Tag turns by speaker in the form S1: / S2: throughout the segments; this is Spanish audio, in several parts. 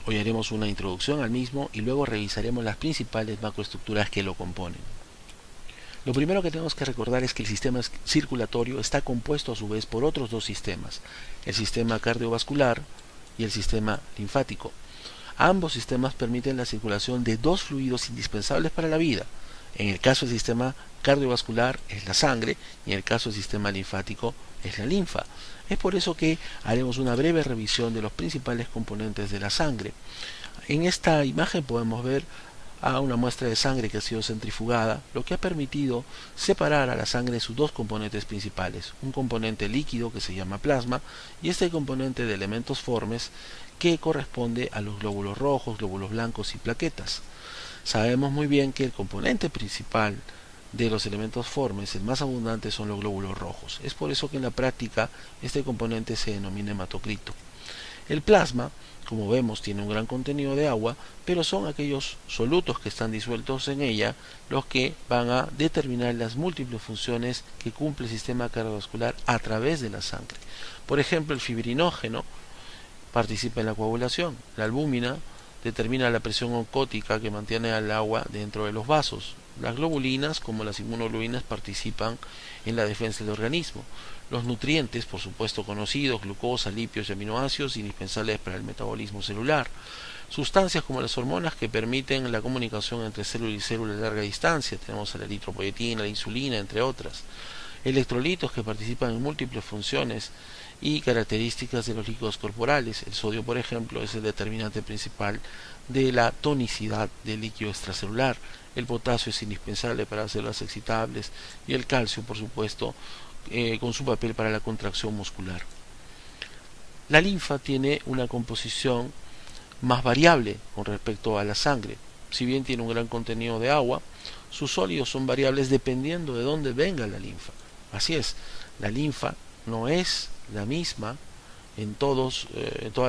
S1: Hoy haremos una introducción al mismo y luego revisaremos las principales macroestructuras que lo componen. Lo primero que tenemos que recordar es que el sistema circulatorio está compuesto a su vez por otros dos sistemas, el sistema cardiovascular y el sistema linfático. Ambos sistemas permiten la circulación de dos fluidos indispensables para la vida. En el caso del sistema cardiovascular es la sangre y en el caso del sistema linfático es la linfa. Es por eso que haremos una breve revisión de los principales componentes de la sangre. En esta imagen podemos ver a una muestra de sangre que ha sido centrifugada, lo que ha permitido separar a la sangre en sus dos componentes principales, un componente líquido que se llama plasma y este componente de elementos formes que corresponde a los glóbulos rojos, glóbulos blancos y plaquetas. Sabemos muy bien que el componente principal de los elementos formes, el más abundante, son los glóbulos rojos. Es por eso que en la práctica este componente se denomina hematocrito. El plasma, como vemos, tiene un gran contenido de agua, pero son aquellos solutos que están disueltos en ella los que van a determinar las múltiples funciones que cumple el sistema cardiovascular a través de la sangre. Por ejemplo, el fibrinógeno participa en la coagulación, la albúmina determina la presión oncótica que mantiene al agua dentro de los vasos. Las globulinas, como las inmunoglobulinas, participan en la defensa del organismo. Los nutrientes, por supuesto conocidos, glucosa, lípidos y aminoácidos, indispensables para el metabolismo celular. Sustancias como las hormonas que permiten la comunicación entre célula y célula a larga distancia. Tenemos la eritropoyetina, la insulina, entre otras. Electrolitos que participan en múltiples funciones y características de los líquidos corporales. El sodio, por ejemplo, es el determinante principal de la tonicidad del líquido extracelular. El potasio es indispensable para las células excitables y el calcio, por supuesto, con su papel para la contracción muscular. La linfa tiene una composición más variable con respecto a la sangre. Si bien tiene un gran contenido de agua, sus sólidos son variables dependiendo de dónde venga la linfa. Así es, la linfa no es la misma en todas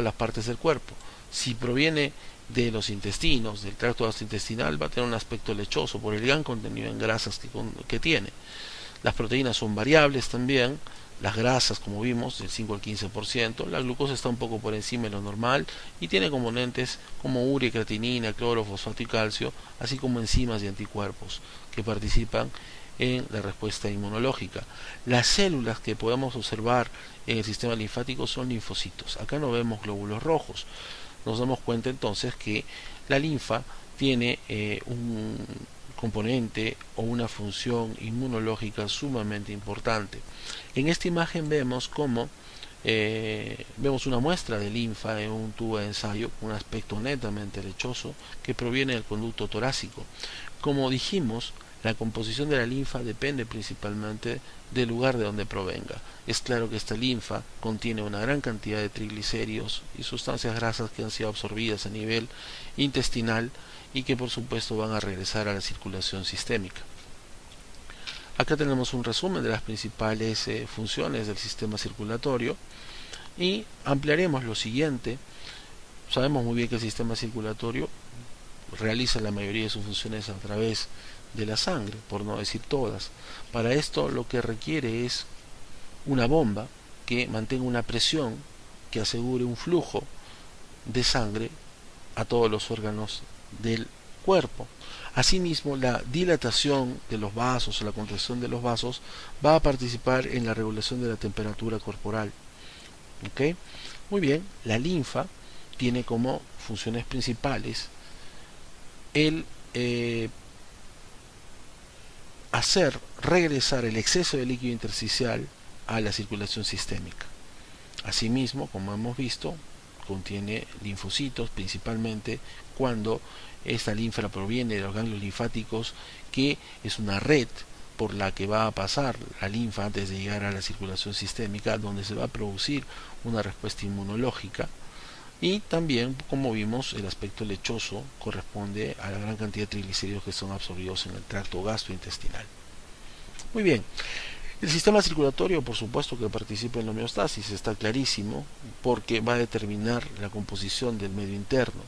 S1: las partes del cuerpo. Si proviene de los intestinos, del tracto gastrointestinal, va a tener un aspecto lechoso por el gran contenido en grasas que tiene. Las proteínas son variables también, las grasas, como vimos, del 5 al 15%, la glucosa está un poco por encima de lo normal y tiene componentes como urea, creatinina, cloro, fosfato y calcio, así como enzimas y anticuerpos que participan en la respuesta inmunológica. Las células que podemos observar en el sistema linfático son linfocitos. Acá no vemos glóbulos rojos. Nos damos cuenta entonces que la linfa tiene un componente o una función inmunológica sumamente importante. En esta imagen vemos cómo vemos una muestra de linfa en un tubo de ensayo con un aspecto netamente lechoso que proviene del conducto torácico. Como dijimos, la composición de la linfa depende principalmente del lugar de donde provenga. Es claro que esta linfa contiene una gran cantidad de triglicéridos y sustancias grasas que han sido absorbidas a nivel intestinal y que por supuesto van a regresar a la circulación sistémica. Acá tenemos un resumen de las principales funciones del sistema circulatorio y ampliaremos lo siguiente. Sabemos muy bien que el sistema circulatorio realiza la mayoría de sus funciones a través de la sangre, por no decir todas. Para esto lo que requiere es una bomba que mantenga una presión que asegure un flujo de sangre a todos los órganos del cuerpo. Asimismo, la dilatación de los vasos o la contracción de los vasos va a participar en la regulación de la temperatura corporal. ¿Okay? Muy bien, la linfa tiene como funciones principales el hacer regresar el exceso de líquido intersticial a la circulación sistémica. Asimismo, como hemos visto, contiene linfocitos, principalmente cuando esta linfa proviene de los ganglios linfáticos, que es una red por la que va a pasar la linfa antes de llegar a la circulación sistémica, donde se va a producir una respuesta inmunológica. Y también, como vimos, el aspecto lechoso corresponde a la gran cantidad de triglicéridos que son absorbidos en el tracto gastrointestinal. Muy bien, el sistema circulatorio, por supuesto que participa en la homeostasis, está clarísimo, porque va a determinar la composición del medio interno.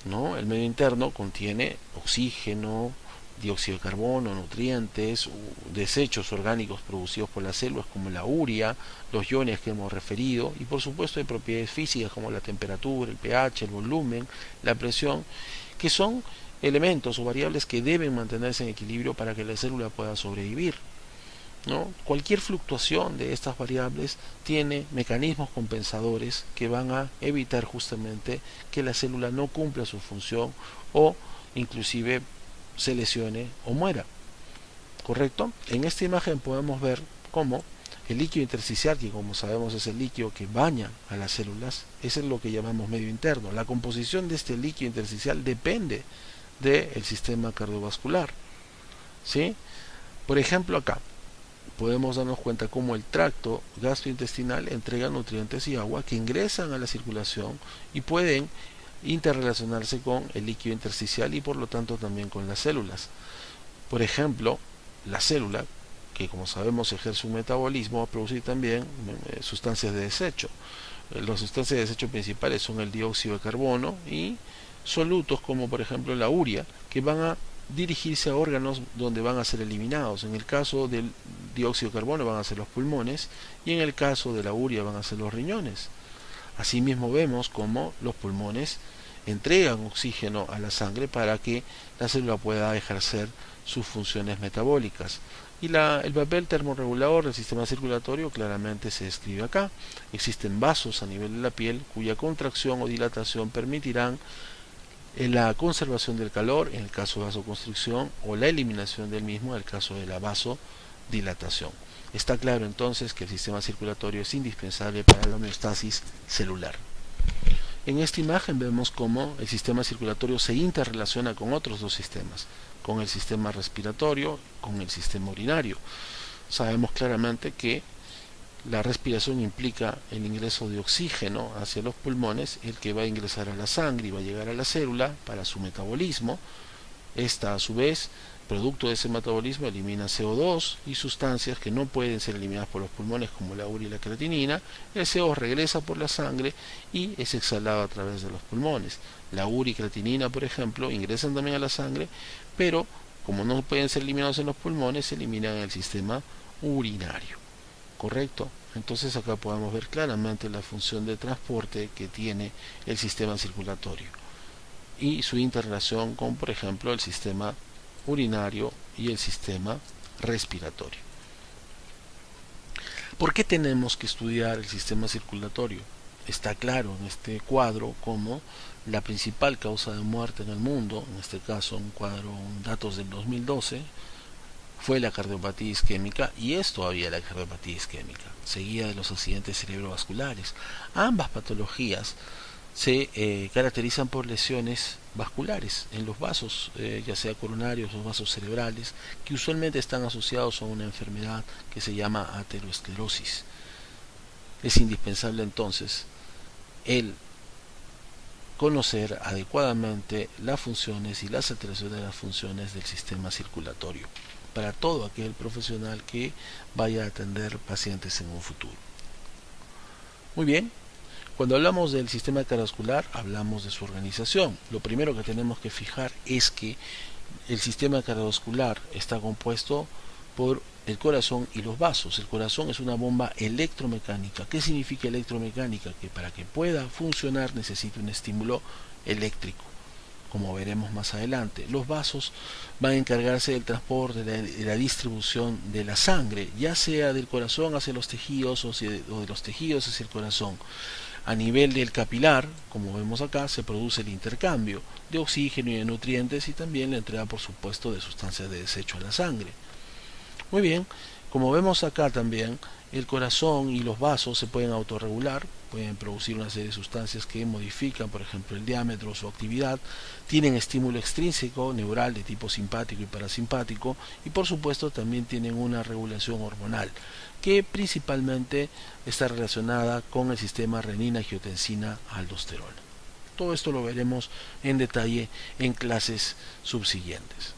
S1: ¿No? El medio interno contiene oxígeno, dióxido de carbono, nutrientes, desechos orgánicos producidos por las células como la urea, los iones que hemos referido, y por supuesto hay propiedades físicas como la temperatura, el pH, el volumen, la presión, que son elementos o variables que deben mantenerse en equilibrio para que la célula pueda sobrevivir, ¿no? Cualquier fluctuación de estas variables tiene mecanismos compensadores que van a evitar justamente que la célula no cumpla su función o inclusive se lesione o muera. ¿Correcto? En esta imagen podemos ver cómo el líquido intersticial, que como sabemos es el líquido que baña a las células, es lo que llamamos medio interno. La composición de este líquido intersticial depende del sistema cardiovascular, ¿sí? Por ejemplo, acá podemos darnos cuenta cómo el tracto gastrointestinal entrega nutrientes y agua que ingresan a la circulación y pueden interrelacionarse con el líquido intersticial y por lo tanto también con las células. Por ejemplo, la célula, que como sabemos ejerce un metabolismo, va a producir también sustancias de desecho. Las sustancias de desecho principales son el dióxido de carbono y solutos como por ejemplo la urea, que van a dirigirse a órganos donde van a ser eliminados. En el caso del dióxido de carbono van a ser los pulmones y en el caso de la urea van a ser los riñones. Asimismo vemos cómo los pulmones entregan oxígeno a la sangre para que la célula pueda ejercer sus funciones metabólicas. Y el papel termorregulador del sistema circulatorio claramente se describe acá. Existen vasos a nivel de la piel cuya contracción o dilatación permitirán la conservación del calor en el caso de vasoconstricción o la eliminación del mismo en el caso de la vasodilatación. Está claro entonces que el sistema circulatorio es indispensable para la homeostasis celular. En esta imagen vemos cómo el sistema circulatorio se interrelaciona con otros dos sistemas, con el sistema respiratorio, con el sistema urinario. Sabemos claramente que la respiración implica el ingreso de oxígeno hacia los pulmones, el que va a ingresar a la sangre y va a llegar a la célula para su metabolismo. Esta a su vez, producto de ese metabolismo, elimina CO2 y sustancias que no pueden ser eliminadas por los pulmones como la urea y la creatinina. El CO2 regresa por la sangre y es exhalado a través de los pulmones. La urea y creatinina, por ejemplo, ingresan también a la sangre, pero como no pueden ser eliminados en los pulmones, se eliminan en el sistema urinario. ¿Correcto? Entonces acá podemos ver claramente la función de transporte que tiene el sistema circulatorio y su interrelación con, por ejemplo, el sistema urinario y el sistema respiratorio. ¿Por qué tenemos que estudiar el sistema circulatorio? Está claro en este cuadro como la principal causa de muerte en el mundo, en este caso un cuadro, datos del 2012, fue la cardiopatía isquémica, y es todavía la cardiopatía isquémica, seguida de los accidentes cerebrovasculares. Ambas patologías se caracterizan por lesiones vasculares en los vasos, ya sea coronarios o vasos cerebrales, que usualmente están asociados a una enfermedad que se llama aterosclerosis. Es indispensable entonces el conocer adecuadamente las funciones y las alteraciones de las funciones del sistema circulatorio para todo aquel profesional que vaya a atender pacientes en un futuro. Muy bien, cuando hablamos del sistema cardiovascular hablamos de su organización. Lo primero que tenemos que fijar es que el sistema cardiovascular está compuesto por el corazón y los vasos. El corazón es una bomba electromecánica. ¿Qué significa electromecánica? Que para que pueda funcionar necesita un estímulo eléctrico, como veremos más adelante. Los vasos van a encargarse del transporte, de la distribución de la sangre, ya sea del corazón hacia los tejidos o de los tejidos hacia el corazón. A nivel del capilar, como vemos acá, se produce el intercambio de oxígeno y de nutrientes y también la entrega, por supuesto, de sustancias de desecho a la sangre. Muy bien, como vemos acá también, el corazón y los vasos se pueden autorregular, pueden producir una serie de sustancias que modifican, por ejemplo, el diámetro o su actividad, tienen estímulo extrínseco, neural de tipo simpático y parasimpático, y por supuesto también tienen una regulación hormonal, que principalmente está relacionada con el sistema renina-angiotensina-aldosterona. Todo esto lo veremos en detalle en clases subsiguientes.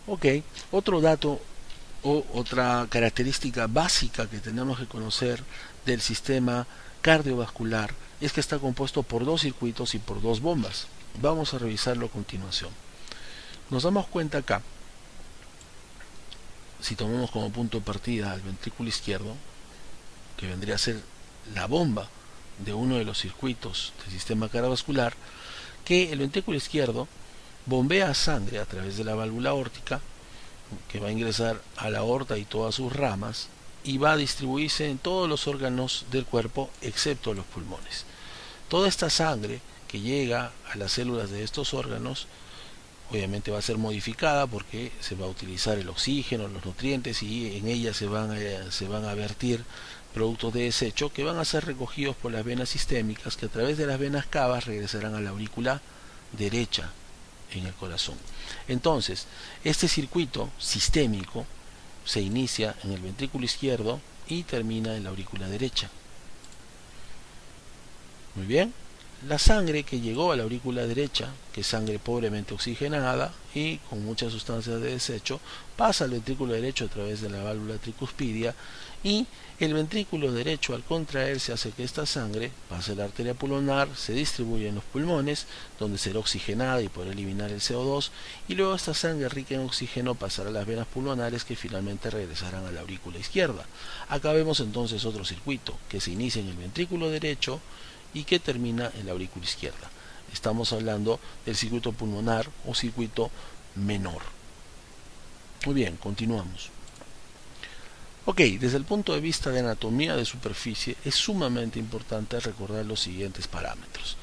S1: Ok, otro dato o otra característica básica que tenemos que conocer del sistema cardiovascular es que está compuesto por dos circuitos y por dos bombas. Vamos a revisarlo a continuación. Nos damos cuenta acá, si tomamos como punto de partida al ventrículo izquierdo, que vendría a ser la bomba de uno de los circuitos del sistema cardiovascular, que el ventrículo izquierdo bombea sangre a través de la válvula aórtica, que va a ingresar a la aorta y todas sus ramas, y va a distribuirse en todos los órganos del cuerpo excepto los pulmones. Toda esta sangre que llega a las células de estos órganos obviamente va a ser modificada porque se va a utilizar el oxígeno, los nutrientes, y en ella se van a vertir productos de desecho que van a ser recogidos por las venas sistémicas, que a través de las venas cavas regresarán a la aurícula derecha en el corazón. Entonces, este circuito sistémico se inicia en el ventrículo izquierdo y termina en la aurícula derecha. Muy bien. La sangre que llegó a la aurícula derecha, que es sangre pobremente oxigenada y con muchas sustancias de desecho, pasa al ventrículo derecho a través de la válvula tricuspidia, y el ventrículo derecho, al contraerse, hace que esta sangre pase a la arteria pulmonar, se distribuye en los pulmones, donde será oxigenada y podrá eliminar el CO2, y luego esta sangre rica en oxígeno pasará a las venas pulmonares, que finalmente regresarán a la aurícula izquierda. Acá vemos entonces otro circuito que se inicia en el ventrículo derecho y que termina en la aurícula izquierda. Estamos hablando del circuito pulmonar o circuito menor. Muy bien, continuamos. Ok, desde el punto de vista de anatomía de superficie es sumamente importante recordar los siguientes parámetros.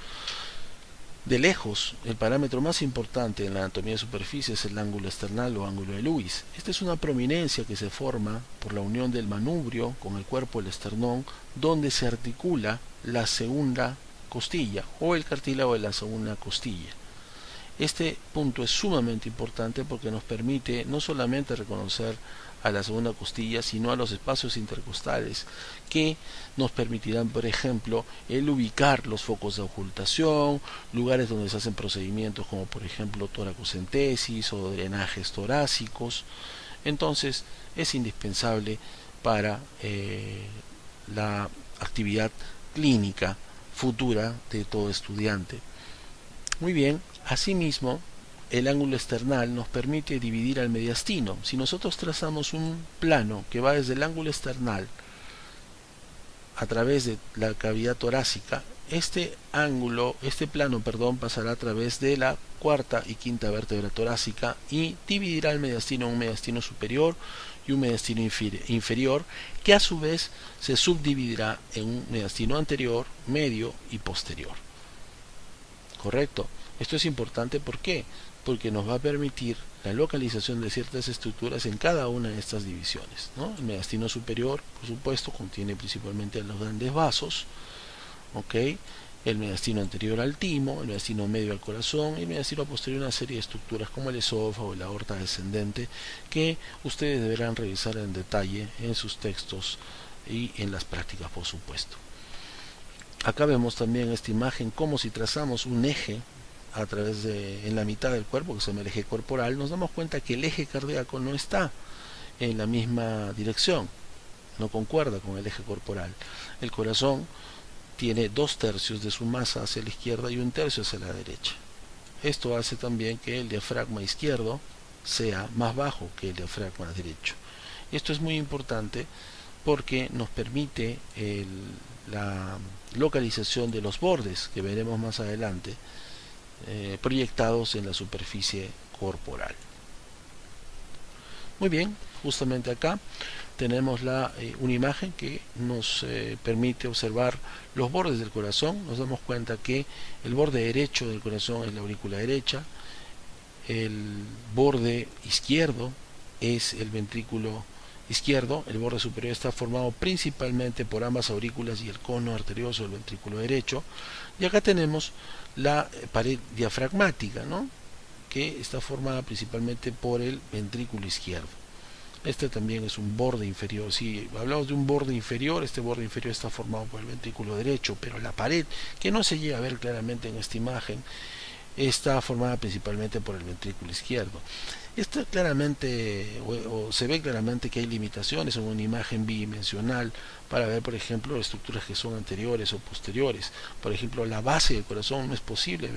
S1: De lejos, el parámetro más importante en la anatomía de superficie es el ángulo esternal o ángulo de Lewis. Esta es una prominencia que se forma por la unión del manubrio con el cuerpo del esternón, donde se articula la segunda costilla o el cartílago de la segunda costilla. Este punto es sumamente importante porque nos permite no solamente reconocer a la segunda costilla, sino a los espacios intercostales, que nos permitirán, por ejemplo, el ubicar los focos de ocultación, lugares donde se hacen procedimientos como por ejemplo toracocentesis o drenajes torácicos. Entonces es indispensable para la actividad clínica futura de todo estudiante. Muy bien, asimismo, el ángulo esternal nos permite dividir al mediastino. Si nosotros trazamos un plano que va desde el ángulo esternal a través de la cavidad torácica, este plano, pasará a través de la cuarta y quinta vértebra torácica y dividirá el mediastino en un mediastino superior y un mediastino inferior, que a su vez se subdividirá en un mediastino anterior, medio y posterior. ¿Correcto? Esto es importante, ¿por qué? Porque nos va a permitir la localización de ciertas estructuras en cada una de estas divisiones, ¿no? El mediastino superior, por supuesto, contiene principalmente los grandes vasos, ¿ok? El mediastino anterior al timo, el mediastino medio al corazón, y el mediastino posterior una serie de estructuras como el esófago y la aorta descendente, que ustedes deberán revisar en detalle en sus textos y en las prácticas, por supuesto. Acá vemos también esta imagen como si trazamos un eje a través en la mitad del cuerpo, que se llama el eje corporal. Nos damos cuenta que el eje cardíaco no está en la misma dirección, no concuerda con el eje corporal. El corazón tiene 2/3 de su masa hacia la izquierda y 1/3 hacia la derecha. Esto hace también que el diafragma izquierdo sea más bajo que el diafragma derecho. Esto es muy importante porque nos permite la localización de los bordes, que veremos más adelante, proyectados en la superficie corporal. Muy bien, justamente acá tenemos una imagen que nos permite observar los bordes del corazón. Nos damos cuenta que el borde derecho del corazón es la aurícula derecha, el borde izquierdo es el ventrículo izquierdo, el borde superior está formado principalmente por ambas aurículas y el cono arterioso del ventrículo derecho, y acá tenemos la pared diafragmática, ¿no?, que está formada principalmente por el ventrículo izquierdo. Este también es un borde inferior. Si hablamos de un borde inferior, este borde inferior está formado por el ventrículo derecho, pero la pared, que no se llega a ver claramente en esta imagen, está formada principalmente por el ventrículo izquierdo. Esto claramente, o se ve claramente que hay limitaciones en una imagen bidimensional para ver, por ejemplo, estructuras que son anteriores o posteriores. Por ejemplo, la base del corazón no es posible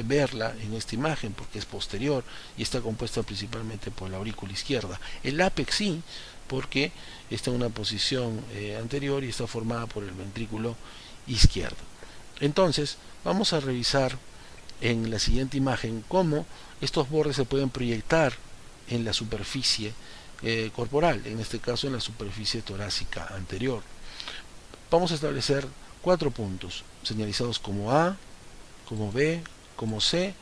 S1: verla en esta imagen porque es posterior y está compuesta principalmente por la aurícula izquierda. El ápex sí, porque está en una posición anterior y está formada por el ventrículo izquierdo. Entonces, vamos a revisar en la siguiente imagen cómo estos bordes se pueden proyectar en la superficie corporal, en este caso en la superficie torácica anterior. Vamos a establecer 4 puntos señalizados como A, como B, como C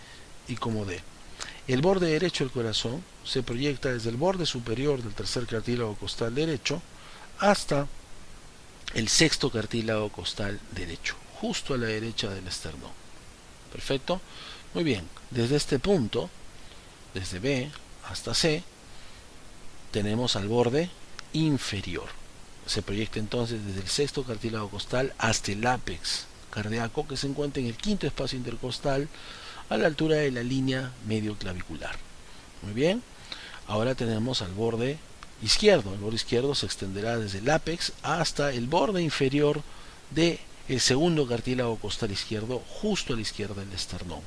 S1: y como D. El borde derecho del corazón se proyecta desde el borde superior del tercer cartílago costal derecho hasta el sexto cartílago costal derecho, justo a la derecha del esternón. Perfecto. Muy bien, desde este punto, desde B hasta C, tenemos al borde inferior. Se proyecta entonces desde el sexto cartílago costal hasta el ápex cardíaco, que se encuentra en el quinto espacio intercostal a la altura de la línea medio clavicular. Muy bien, ahora tenemos al borde izquierdo. El borde izquierdo se extenderá desde el ápex hasta el borde inferior del segundo cartílago costal izquierdo, justo a la izquierda del esternón.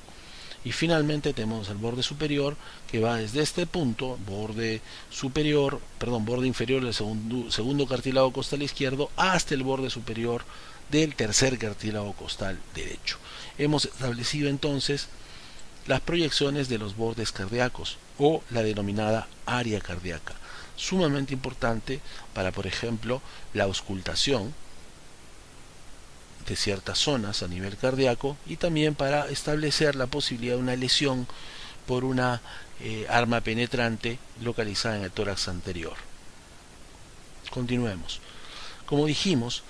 S1: Y finalmente tenemos el borde superior, que va desde este punto, borde inferior del segundo cartílago costal izquierdo, hasta el borde superior del tercer cartílago costal derecho. Hemos establecido entonces las proyecciones de los bordes cardíacos, o la denominada área cardíaca, sumamente importante para, por ejemplo, la auscultación de ciertas zonas a nivel cardíaco, y también para establecer la posibilidad de una lesión por una arma penetrante localizada en el tórax anterior. Continuemos. Como dijimos,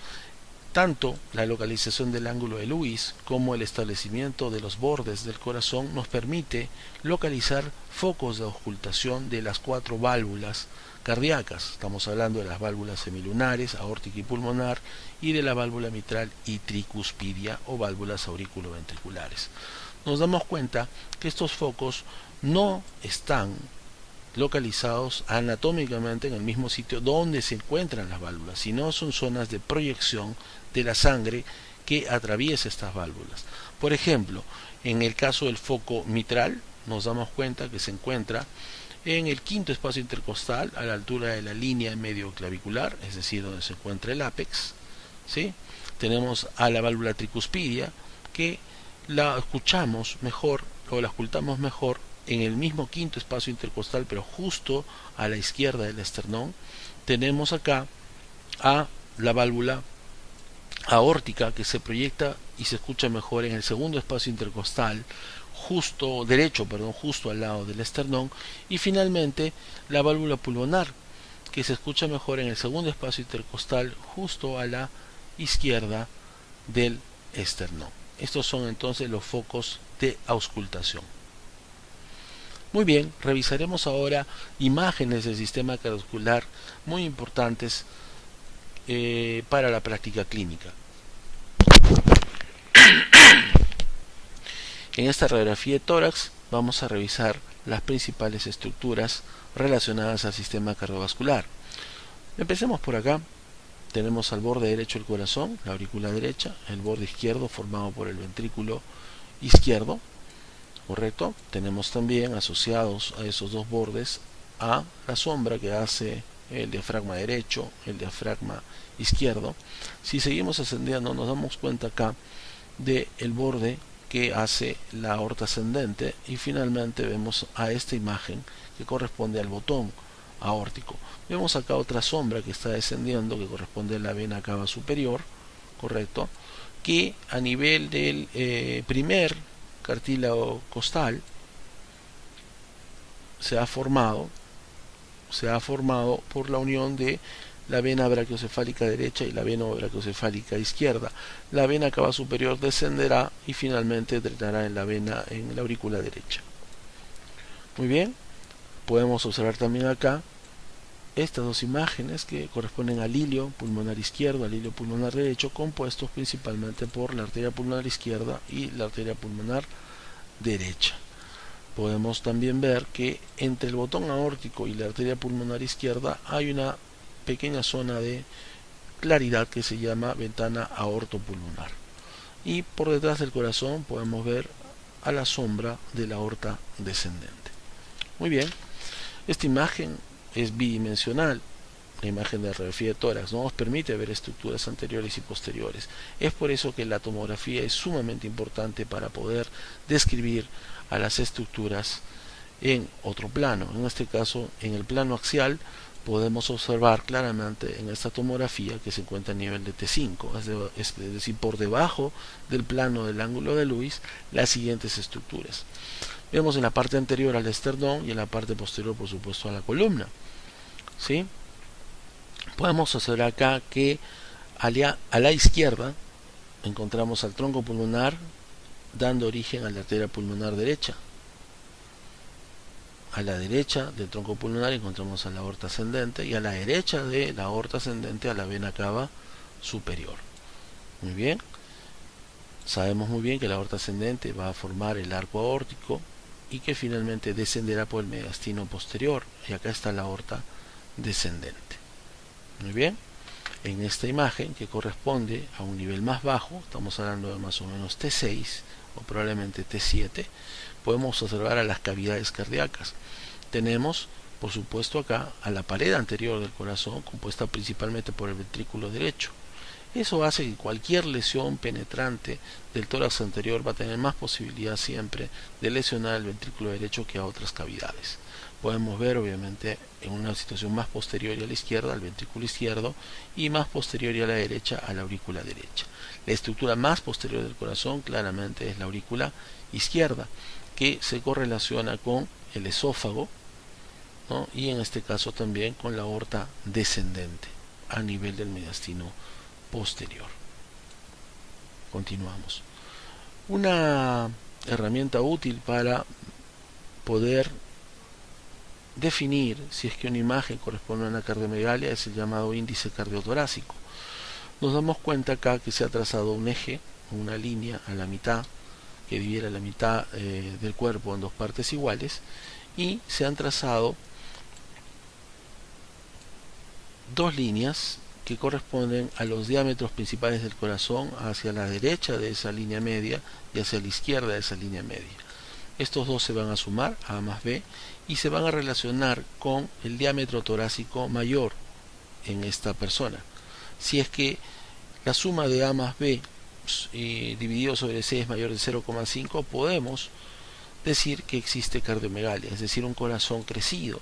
S1: tanto la localización del ángulo de Lewis como el establecimiento de los bordes del corazón nos permite localizar focos de auscultación de las 4 válvulas cardíacas. Estamos hablando de las válvulas semilunares, aórtica y pulmonar, y de la válvula mitral y tricuspidia, o válvulas auriculoventriculares. Nos damos cuenta que estos focos no están localizados anatómicamente en el mismo sitio donde se encuentran las válvulas, sino son zonas de proyección de la sangre que atraviesa estas válvulas. Por ejemplo, en el caso del foco mitral, nos damos cuenta que se encuentra en el quinto espacio intercostal, a la altura de la línea medio clavicular, es decir, donde se encuentra el ápex, ¿sí? Tenemos a la válvula tricuspidia, que la escuchamos mejor, o la ocultamos mejor, en el mismo quinto espacio intercostal, pero justo a la izquierda del esternón. Tenemos acá a la válvula aórtica, que se proyecta y se escucha mejor en el segundo espacio intercostal, justo al lado del esternón. Y finalmente la válvula pulmonar, que se escucha mejor en el segundo espacio intercostal, justo a la izquierda del esternón. Estos son entonces los focos de auscultación. Muy bien, revisaremos ahora imágenes del sistema cardiovascular muy importantes para la práctica clínica. En esta radiografía de tórax vamos a revisar las principales estructuras relacionadas al sistema cardiovascular. Empecemos por acá. Tenemos al borde derecho del corazón, la aurícula derecha, el borde izquierdo formado por el ventrículo izquierdo, correcto. Tenemos también asociados a esos dos bordes a la sombra que hace el diafragma derecho, el diafragma izquierdo. Si seguimos ascendiendo, nos damos cuenta acá del borde que hace la aorta ascendente, y finalmente vemos a esta imagen que corresponde al botón aórtico. Vemos acá otra sombra que está descendiendo, que corresponde a la vena cava superior, correcto, que a nivel del primer cartílago costal se ha formado por la unión de la vena brachiocefálica derecha y la vena brachiocefálica izquierda. La vena cava superior descenderá y finalmente drenará en la aurícula derecha. Muy bien, podemos observar también acá estas dos imágenes que corresponden al hilio pulmonar izquierdo, al hilio pulmonar derecho, compuestos principalmente por la arteria pulmonar izquierda y la arteria pulmonar derecha. podemos también ver que entre el botón aórtico y la arteria pulmonar izquierda hay una pequeña zona de claridad que se llama ventana aortopulmonar, y por detrás del corazón podemos ver a la sombra de la aorta descendente. Muy bien, esta imagen es bidimensional. La imagen de radiografía de tórax no nos permite ver estructuras anteriores y posteriores. Es por eso que la tomografía es sumamente importante para poder describir a las estructuras en otro plano. En este caso, en el plano axial, podemos observar claramente en esta tomografía que se encuentra a nivel de T5, es decir, por debajo del plano del ángulo de Lewis, las siguientes estructuras. Vemos en la parte anterior al esternón y en la parte posterior, por supuesto, a la columna. ¿Sí? Podemos observar acá que a la izquierda encontramos al tronco pulmonar dando origen a la arteria pulmonar derecha. A la derecha del tronco pulmonar encontramos a la aorta ascendente, y a la derecha de la aorta ascendente a la vena cava superior. Muy bien, sabemos muy bien que la aorta ascendente va a formar el arco aórtico y que finalmente descenderá por el mediastino posterior, y acá está la aorta descendente. Muy bien, en esta imagen, que corresponde a un nivel más bajo, estamos hablando de más o menos T6 o probablemente T7, podemos observar a las cavidades cardíacas. Tenemos, por supuesto, acá a la pared anterior del corazón, compuesta principalmente por el ventrículo derecho. Eso hace que cualquier lesión penetrante del tórax anterior va a tener más posibilidad siempre de lesionar el ventrículo derecho que a otras cavidades. Podemos ver, obviamente, en una situación más posterior a la izquierda, al ventrículo izquierdo, y más posterior a la derecha, a la aurícula derecha. La estructura más posterior del corazón claramente es la aurícula izquierda, que se correlaciona con el esófago, ¿no? Y en este caso también con la aorta descendente a nivel del mediastino posterior. Continuamos. Una herramienta útil para poder definir si es que una imagen corresponde a una cardiomegalia es el llamado índice cardiotorácico. Nos damos cuenta acá que se ha trazado un eje, una línea a la mitad, que dividiera la mitad del cuerpo en dos partes iguales, y se han trazado dos líneas que corresponden a los diámetros principales del corazón hacia la derecha de esa línea media y hacia la izquierda de esa línea media. Estos dos se van a sumar, A más B, y se van a relacionar con el diámetro torácico mayor en esta persona. Si es que la suma de A más B dividido sobre C es mayor de 0,5, podemos decir que existe cardiomegalia, es decir, un corazón crecido,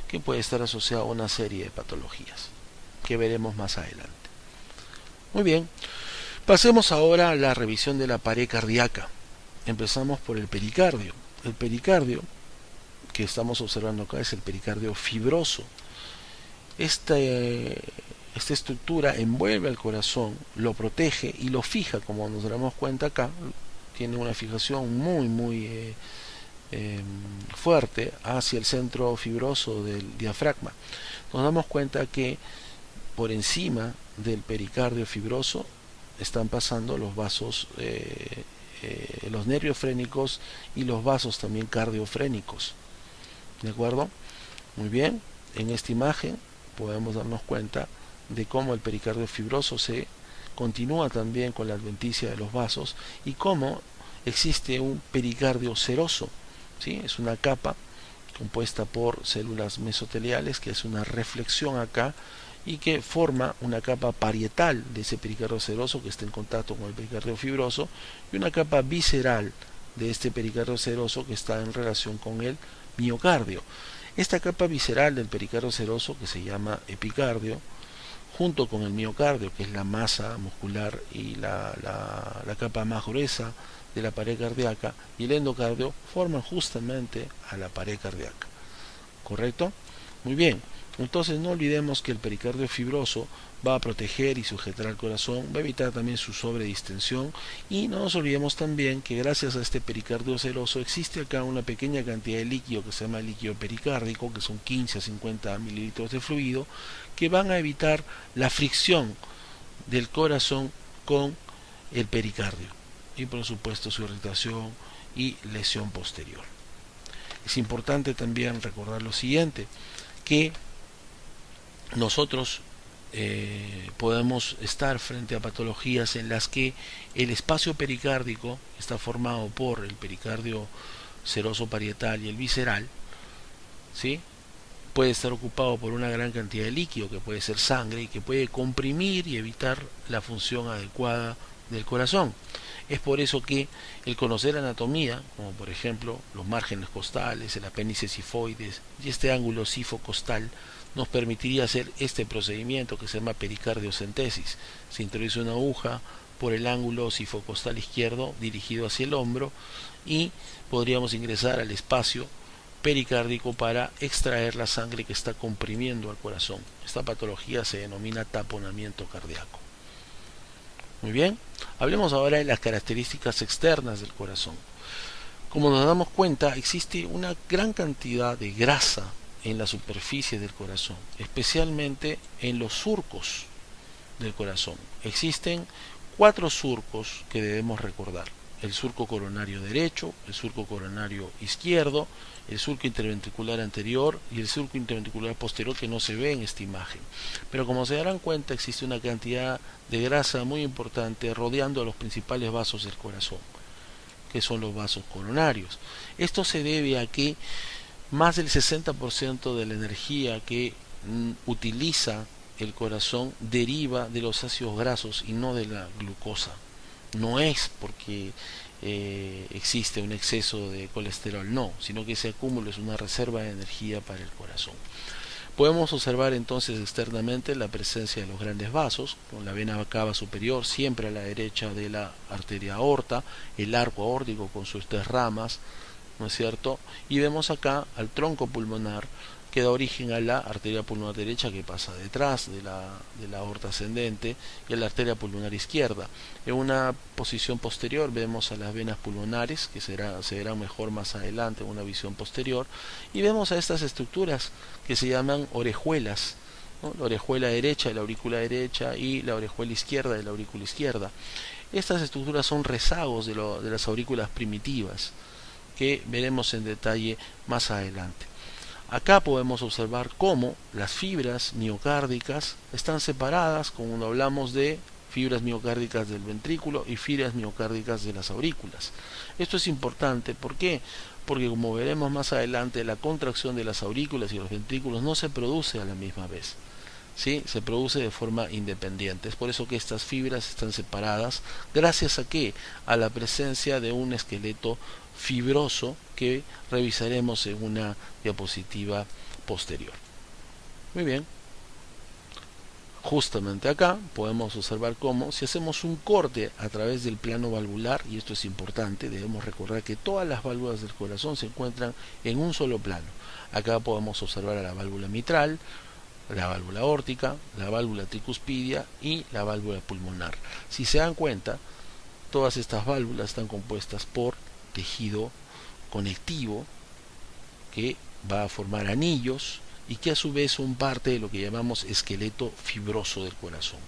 S1: que puede estar asociado a una serie de patologías que veremos más adelante. Muy bien, pasemos ahora a la revisión de la pared cardíaca. Empezamos por el pericardio. El pericardio que estamos observando acá es el pericardio fibroso. Esta estructura envuelve al corazón, lo protege y lo fija, como nos damos cuenta acá. Tiene una fijación muy fuerte hacia el centro fibroso del diafragma. Nos damos cuenta que por encima del pericardio fibroso están pasando los vasos, los nervios frénicos y los vasos también cardiofrénicos. ¿De acuerdo? Muy bien, en esta imagen podemos darnos cuenta de cómo el pericardio fibroso se continúa también con la adventicia de los vasos, y cómo existe un pericardio seroso, ¿sí? Es una capa compuesta por células mesoteliales, que es una reflexión acá, y que forma una capa parietal de ese pericardio seroso que está en contacto con el pericardio fibroso, y una capa visceral de este pericardio seroso que está en relación con el miocardio. Esta capa visceral del pericardio seroso, que se llama epicardio, junto con el miocardio, que es la masa muscular y la capa más gruesa de la pared cardíaca, y el endocardio, forman justamente a la pared cardíaca. ¿Correcto? Muy bien. Entonces no olvidemos que el pericardio fibroso va a proteger y sujetar al corazón, va a evitar también su sobredistensión, y no nos olvidemos también que gracias a este pericardio seroso existe acá una pequeña cantidad de líquido que se llama líquido pericárdico, que son 15 a 50 mililitros de fluido, que van a evitar la fricción del corazón con el pericardio y por supuesto su irritación y lesión posterior. es importante también recordar lo siguiente, que nosotros podemos estar frente a patologías en las que el espacio pericárdico está formado por el pericardio seroso parietal y el visceral, ¿sí? Puede estar ocupado por una gran cantidad de líquido, que puede ser sangre, y que puede comprimir y evitar la función adecuada del corazón. Es por eso que el conocer anatomía, como por ejemplo los márgenes costales, el apéndice sifoides y este ángulo sifocostal, nos permitiría hacer este procedimiento que se llama pericardiocentesis. Se introduce una aguja por el ángulo sifocostal izquierdo dirigido hacia el hombro y podríamos ingresar al espacio pericárdico para extraer la sangre que está comprimiendo al corazón. Esta patología se denomina taponamiento cardíaco. Muy bien, hablemos ahora de las características externas del corazón. Como nos damos cuenta, existe una gran cantidad de grasa en la superficie del corazón, especialmente en los surcos del corazón. Existen 4 surcos que debemos recordar: el surco coronario derecho, el surco coronario izquierdo, el surco interventricular anterior y el surco interventricular posterior, que no se ve en esta imagen. Pero como se darán cuenta, existe una cantidad de grasa muy importante rodeando a los principales vasos del corazón, que son los vasos coronarios. Esto se debe a que más del 60% de la energía que utiliza el corazón deriva de los ácidos grasos y no de la glucosa. No es porque existe un exceso de colesterol, no, sino que ese acúmulo es una reserva de energía para el corazón. Podemos observar entonces externamente la presencia de los grandes vasos, con la vena cava superior siempre a la derecha de la arteria aorta, el arco aórtico con sus 3 ramas, ¿no es cierto? Y vemos acá al tronco pulmonar, que da origen a la arteria pulmonar derecha, que pasa detrás de la aorta ascendente, y a la arteria pulmonar izquierda. En una posición posterior vemos a las venas pulmonares, que se verán mejor más adelante en una visión posterior, y vemos a estas estructuras que se llaman orejuelas, ¿no? La orejuela derecha de la aurícula derecha y la orejuela izquierda de la aurícula izquierda. Estas estructuras son rezagos de las aurículas primitivas, que veremos en detalle más adelante. Acá podemos observar cómo las fibras miocárdicas están separadas cuando hablamos de fibras miocárdicas del ventrículo y fibras miocárdicas de las aurículas. Esto es importante, ¿por qué? Porque como veremos más adelante, la contracción de las aurículas y los ventrículos no se produce a la misma vez, ¿sí? Se produce de forma independiente. Es por eso que estas fibras están separadas, gracias a ¿qué? A la presencia de un esqueleto fibroso que revisaremos en una diapositiva posterior. Muy bien, justamente acá podemos observar cómo, si hacemos un corte a través del plano valvular, y esto es importante, debemos recordar que todas las válvulas del corazón se encuentran en un solo plano. Acá podemos observar a la válvula mitral, la válvula aórtica, la válvula tricuspidia y la válvula pulmonar. Si se dan cuenta, todas estas válvulas están compuestas por tejido conectivo que va a formar anillos y que a su vez son parte de lo que llamamos esqueleto fibroso del corazón.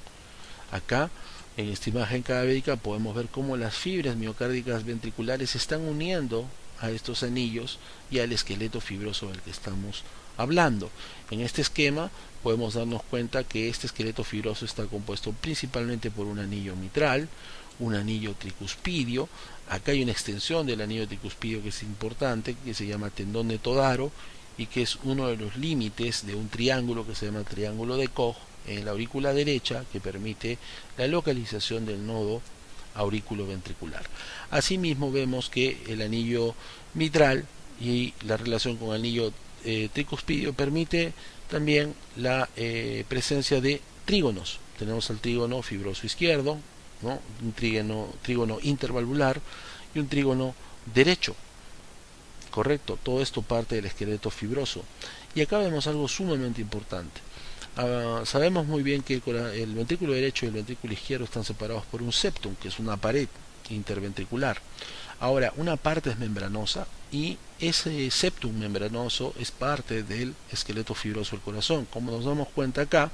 S1: Acá en esta imagen cadavérica podemos ver cómo las fibras miocárdicas ventriculares se están uniendo a estos anillos y al esqueleto fibroso del que estamos hablando. En este esquema podemos darnos cuenta que este esqueleto fibroso está compuesto principalmente por un anillo mitral, un anillo tricuspidio. Acá hay una extensión del anillo tricuspidio que es importante, que se llama tendón de Todaro, y que es uno de los límites de un triángulo que se llama triángulo de Koch en la aurícula derecha, que permite la localización del nodo aurículo-ventricular. Asimismo vemos que el anillo mitral y la relación con el anillo tricuspidio permite también la presencia de trígonos. Tenemos el trígono fibroso izquierdo, ¿no? Un trígono intervalvular y un trígono derecho. Correcto, todo esto parte del esqueleto fibroso. Y acá vemos algo sumamente importante. Sabemos muy bien que el ventrículo derecho y el ventrículo izquierdo están separados por un septum, que es una pared interventricular. Ahora, una parte es membranosa y ese septum membranoso es parte del esqueleto fibroso del corazón. Como nos damos cuenta acá,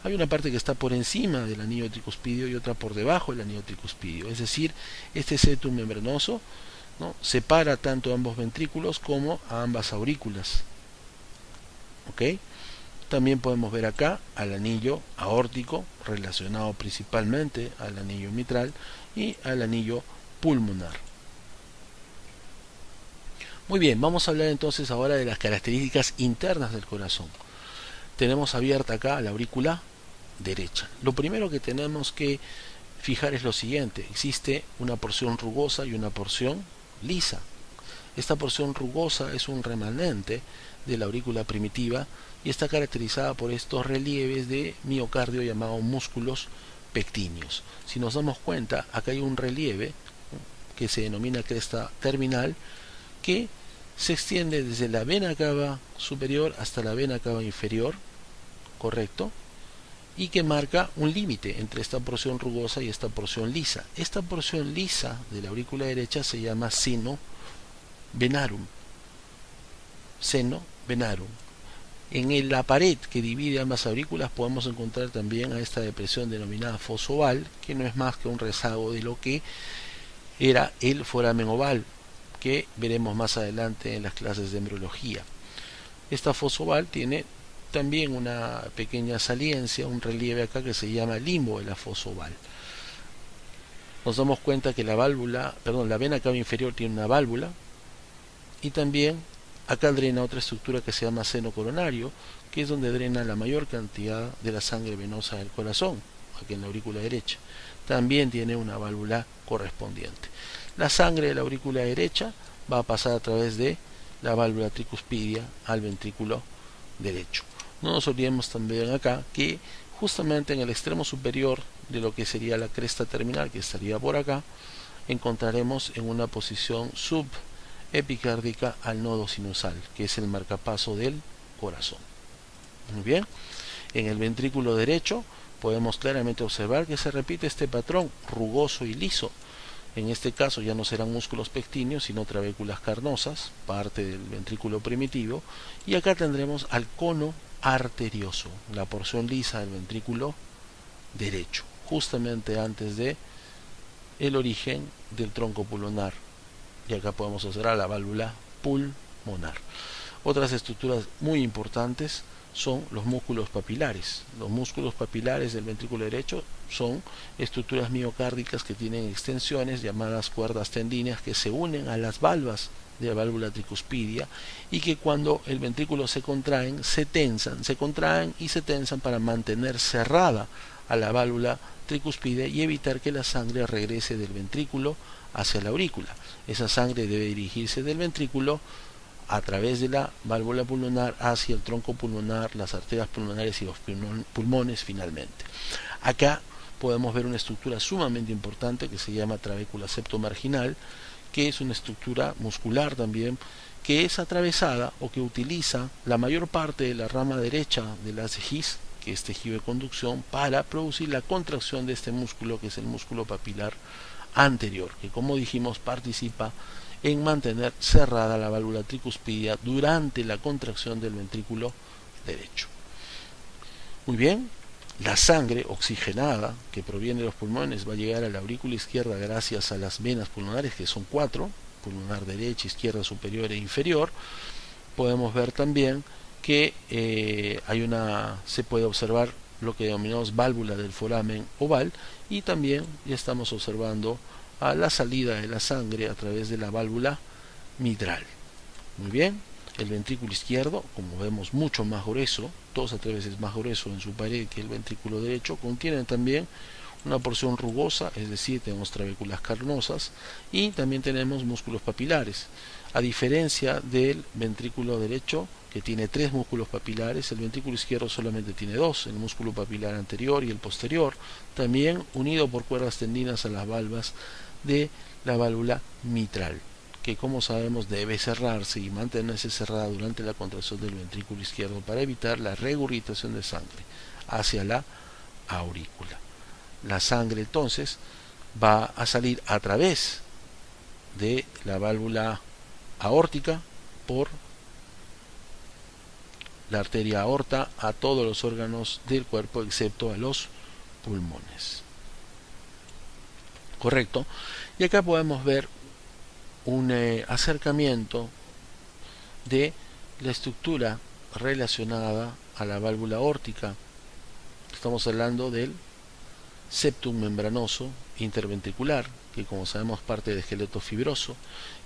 S1: hay una parte que está por encima del anillo tricuspidio y otra por debajo del anillo tricuspidio. Es decir, este septum membranoso ¿no? Separa tanto ambos ventrículos como a ambas aurículas. ¿Ok? También podemos ver acá al anillo aórtico, relacionado principalmente al anillo mitral y al anillo pulmonar. Muy bien, vamos a hablar entonces ahora de las características internas del corazón. Tenemos abierta acá la aurícula derecha. Lo primero que tenemos que fijar es lo siguiente: existe una porción rugosa y una porción lisa. Esta porción rugosa es un remanente de la aurícula primitiva y está caracterizada por estos relieves de miocardio llamados músculos pectíneos. Si nos damos cuenta, acá hay un relieve que se denomina cresta terminal, que se extiende desde la vena cava superior hasta la vena cava inferior, correcto, y que marca un límite entre esta porción rugosa y esta porción lisa. Esta porción lisa de la aurícula derecha se llama seno venarum. Seno venarum. En la pared que divide ambas aurículas podemos encontrar también a esta depresión denominada fosa oval, que no es más que un rezago de lo que era el foramen oval, que veremos más adelante en las clases de embriología. Esta fosa oval tiene también una pequeña saliencia, un relieve acá que se llama limbo de la fosa oval. Nos damos cuenta que la vena cava inferior tiene una válvula, y también acá drena otra estructura que se llama seno coronario, que es donde drena la mayor cantidad de la sangre venosa del corazón, aquí en la aurícula derecha. También tiene una válvula correspondiente. La sangre de la aurícula derecha va a pasar a través de la válvula tricuspidia al ventrículo derecho. No nos olvidemos también acá que justamente en el extremo superior de lo que sería la cresta terminal, que estaría por acá, encontraremos en una posición subepicárdica al nodo sinusal, que es el marcapaso del corazón. Muy bien, en el ventrículo derecho podemos claramente observar que se repite este patrón rugoso y liso. En este caso ya no serán músculos pectíneos, sino trabéculas carnosas, parte del ventrículo primitivo, y acá tendremos al cono arterioso, la porción lisa del ventrículo derecho, justamente antes de el origen del tronco pulmonar, y acá podemos observar la válvula pulmonar. Otras estructuras muy importantes son los músculos papilares. Los músculos papilares del ventrículo derecho son estructuras miocárdicas que tienen extensiones llamadas cuerdas tendíneas, que se unen a las valvas de la válvula tricuspidia, y que cuando el ventrículo se contraen, se contraen y se tensan para mantener cerrada a la válvula tricuspidia y evitar que la sangre regrese del ventrículo hacia la aurícula. Esa sangre debe dirigirse del ventrículo a través de la válvula pulmonar hacia el tronco pulmonar, las arterias pulmonares y los pulmones finalmente. Acá podemos ver una estructura sumamente importante que se llama trabécula septomarginal, que es una estructura muscular también, que es atravesada o que utiliza la mayor parte de la rama derecha de la CGIS, que es tejido de conducción, para producir la contracción de este músculo, que es el músculo papilar anterior, que como dijimos participa en mantener cerrada la válvula tricuspidia durante la contracción del ventrículo derecho. Muy bien, la sangre oxigenada que proviene de los pulmones va a llegar a la aurícula izquierda gracias a las venas pulmonares, que son 4, pulmonar derecha, izquierda, superior e inferior. Podemos ver también que se puede observar lo que denominamos válvula del foramen oval, y también ya estamos observando a la salida de la sangre a través de la válvula mitral. Muy bien, el ventrículo izquierdo, como vemos, mucho más grueso, 2 a 3 veces más grueso en su pared que el ventrículo derecho, contiene también una porción rugosa, es decir, tenemos trabéculas carnosas, y también tenemos músculos papilares. A diferencia del ventrículo derecho, que tiene 3 músculos papilares, el ventrículo izquierdo solamente tiene 2, el músculo papilar anterior y el posterior, también unido por cuerdas tendinas a las valvas de la válvula mitral, que como sabemos debe cerrarse y mantenerse cerrada durante la contracción del ventrículo izquierdo para evitar la regurgitación de sangre hacia la aurícula. La sangre entonces va a salir a través de la válvula aórtica por la arteria aorta a todos los órganos del cuerpo excepto a los pulmones. Correcto. Y acá podemos ver un acercamiento de la estructura relacionada a la válvula aórtica. Estamos hablando del septum membranoso interventricular, que como sabemos parte del esqueleto fibroso,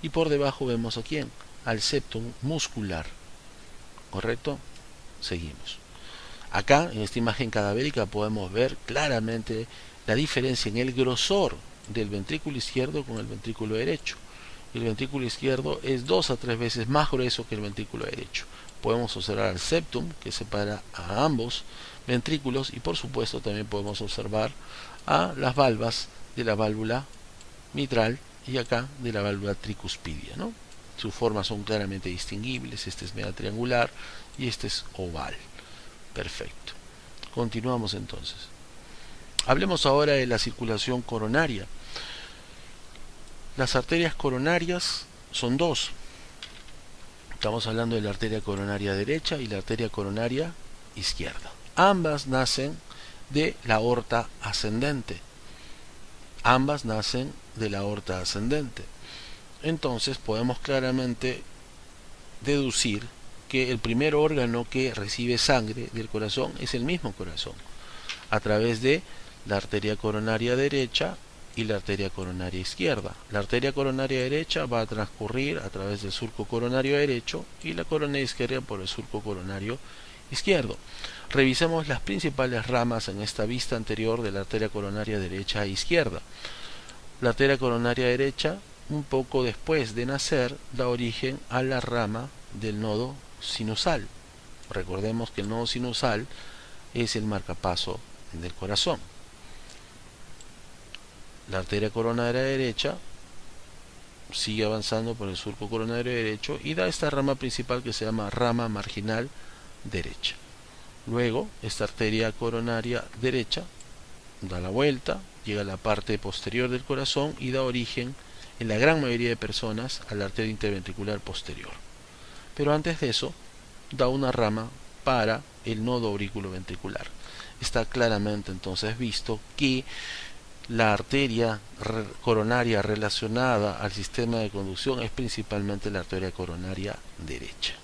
S1: y por debajo vemos a quién, al septum muscular, ¿correcto? Seguimos. Acá en esta imagen cadavérica podemos ver claramente la diferencia en el grosor del ventrículo izquierdo con el ventrículo derecho. El ventrículo izquierdo es 2 a 3 veces más grueso que el ventrículo derecho. Podemos observar el septum, que separa a ambos ventrículos, y por supuesto también podemos observar a las valvas de la válvula mitral y acá de la válvula tricuspidia, ¿no? Sus formas son claramente distinguibles. Este es media triangular y este es oval. Perfecto. Continuamos entonces. Hablemos ahora de la circulación coronaria. Las arterias coronarias son dos. Estamos hablando de la arteria coronaria derecha y la arteria coronaria izquierda. Ambas nacen de la aorta ascendente. Ambas nacen de la aorta ascendente. Entonces podemos claramente deducir que el primer órgano que recibe sangre del corazón es el mismo corazón, a través de la arteria coronaria derecha y la arteria coronaria izquierda. La arteria coronaria derecha va a transcurrir a través del surco coronario derecho y la coronaria izquierda por el surco coronario izquierdo. Revisemos las principales ramas en esta vista anterior de la arteria coronaria derecha e izquierda. La arteria coronaria derecha, un poco después de nacer, da origen a la rama del nodo sinusal. Recordemos que el nodo sinusal es el marcapaso del corazón. La arteria coronaria derecha sigue avanzando por el surco coronario derecho y da esta rama principal que se llama rama marginal derecha. Luego, esta arteria coronaria derecha da la vuelta, llega a la parte posterior del corazón y da origen, en la gran mayoría de personas, a la arteria interventricular posterior. Pero antes de eso, da una rama para el nodo aurículo-ventricular. Está claramente entonces visto que la arteria coronaria relacionada al sistema de conducción es principalmente la arteria coronaria derecha.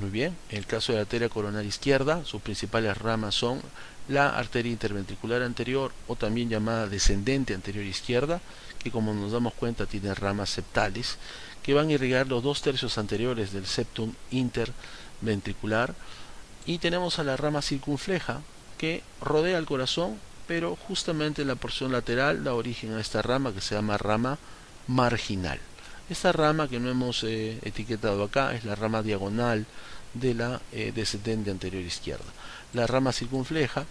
S1: Muy bien, en el caso de la arteria coronaria izquierda, sus principales ramas son la arteria interventricular anterior, o también llamada descendente anterior izquierda, que como nos damos cuenta tiene ramas septales que van a irrigar los 2/3 anteriores del septum interventricular, y tenemos a la rama circunfleja que rodea el corazón, pero justamente la porción lateral da origen a esta rama que se llama rama marginal. Esta rama que no hemos etiquetado acá es la rama diagonal de la descendente anterior izquierda. La rama circunfleja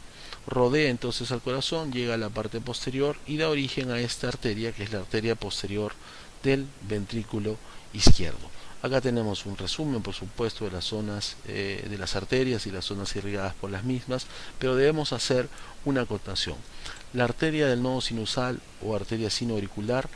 S1: rodea entonces al corazón, llega a la parte posterior y da origen a esta arteria que es la arteria posterior del ventrículo izquierdo. Acá tenemos un resumen, por supuesto, de las zonas de las arterias y las zonas irrigadas por las mismas, pero debemos hacer una acotación. La arteria del nodo sinusal o arteria sinoauricular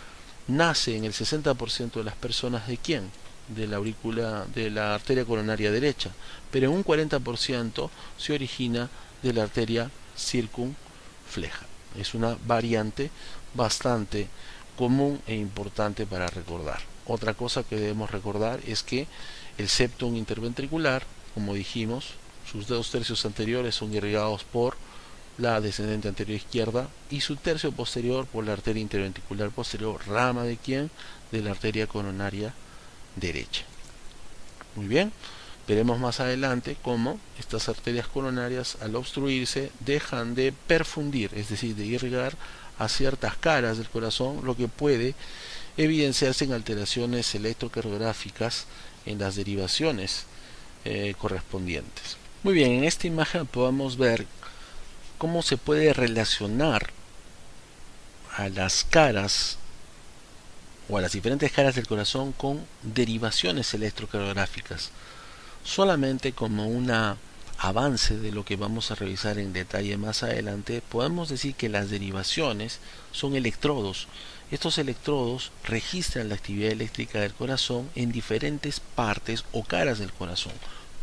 S1: nace en el 60% de las personas ¿de quién? De la arteria coronaria derecha, pero en un 40% se origina de la arteria circunfleja. Es una variante bastante común e importante para recordar. Otra cosa que debemos recordar es que el septum interventricular, como dijimos, sus 2/3 anteriores son irrigados por la descendente anterior izquierda y su tercio posterior por la arteria interventricular posterior, rama de quién? De la arteria coronaria derecha. Muy bien, veremos más adelante cómo estas arterias coronarias al obstruirse dejan de perfundir, es decir, de irrigar a ciertas caras del corazón, lo que puede evidenciarse en alteraciones electrocardiográficas en las derivaciones correspondientes. Muy bien, en esta imagen podemos ver cómo se puede relacionar a las caras o a las diferentes caras del corazón con derivaciones electrocardiográficas. Solamente como un avance de lo que vamos a revisar en detalle más adelante, podemos decir que las derivaciones son electrodos. Estos electrodos registran la actividad eléctrica del corazón en diferentes partes o caras del corazón.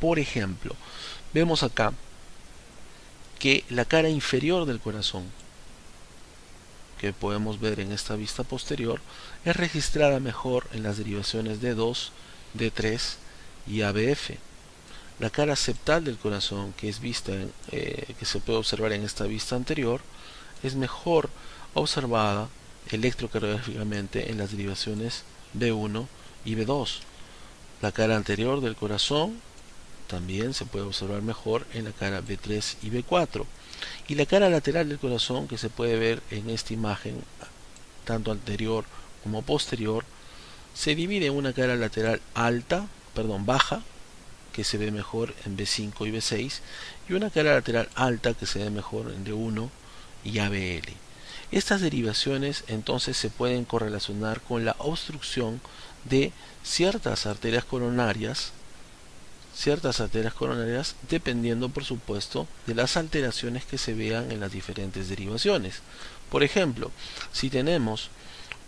S1: Por ejemplo, vemos acá que la cara inferior del corazón que podemos ver en esta vista posterior es registrada mejor en las derivaciones D2, D3 y ABF. La cara septal del corazón, que es vista que se puede observar en esta vista anterior, es mejor observada electrocardiográficamente en las derivaciones B1 y B2. La cara anterior del corazón también se puede observar mejor en la cara B3 y B4. Y la cara lateral del corazón, que se puede ver en esta imagen, tanto anterior como posterior, se divide en una cara lateral baja, que se ve mejor en B5 y B6, y una cara lateral alta que se ve mejor en D1 y ABL. Estas derivaciones entonces se pueden correlacionar con la obstrucción de ciertas arterias coronarias, dependiendo por supuesto de las alteraciones que se vean en las diferentes derivaciones. Por ejemplo, si tenemos